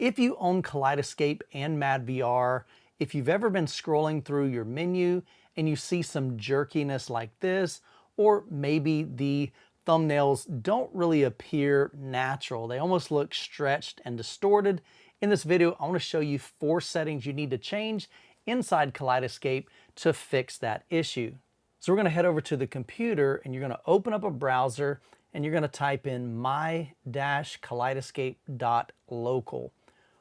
If you own Kaleidescape and madVR, if you've ever been scrolling through your menu and you see some jerkiness like this, or maybe the thumbnails don't really appear natural, they almost look stretched and distorted. In this video, I want to show you 4 settings you need to change inside Kaleidescape to fix that issue. So we're going to head over to the computer and you're going to open up a browser and you're going to type in my-kaleidescape.local.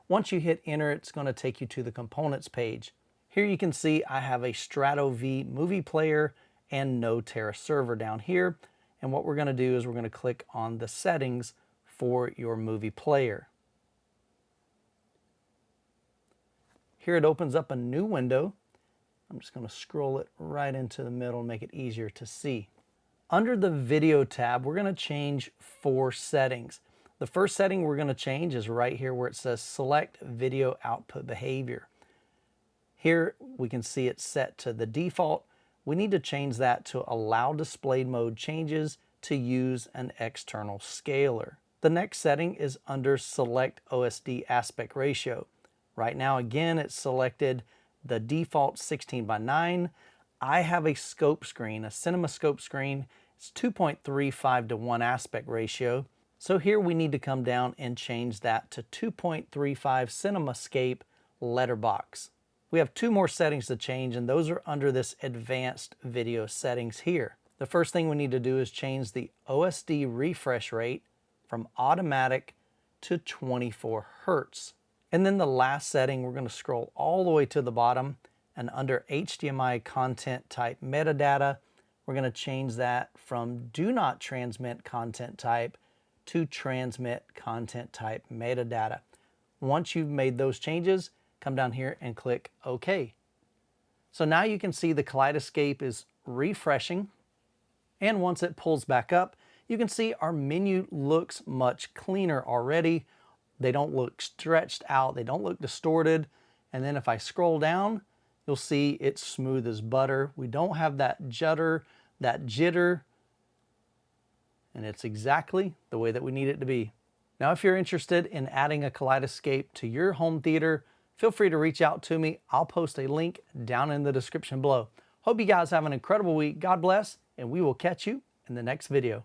Once you hit enter, it's going to take you to the components page. Here you can see I have a Strato V movie player and no Terra server down here. And what we're going to do is we're going to click on the settings for your movie player. Here it opens up a new window. I'm just going to scroll it right into the middle and make it easier to see. Under the video tab, we're going to change 4 settings. The first setting we're going to change is right here where it says select video output behavior. Here we can see it's set to the default. We need to change that to allow display mode changes to use an external scaler. The next setting is under select OSD aspect ratio. Right now, again, it's selected the default 16:9. I have a scope screen, a cinema scope screen. It's 2.35 to 1 aspect ratio. So here we need to come down and change that to 2.35 CinemaScape letterbox. We have 2 more settings to change, and those are under this advanced video settings here. The first thing we need to do is change the OSD refresh rate from automatic to 24 Hertz. And then the last setting, we're going to scroll all the way to the bottom, and under HDMI content type metadata, we're going to change that from do not transmit content type to transmit content type metadata. Once you've made those changes, come down here and click OK. So now you can see the Kaleidescape is refreshing, and once it pulls back up, you can see our menu looks much cleaner already. They don't look stretched out, they don't look distorted. And then if I scroll down, you'll see it's smooth as butter. We don't have that judder, that jitter, and it's exactly the way that we need it to be. Now, if you're interested in adding a Kaleidescape to your home theater, feel free to reach out to me. I'll post a link down in the description below. Hope you guys have an incredible week. God bless, and we will catch you in the next video.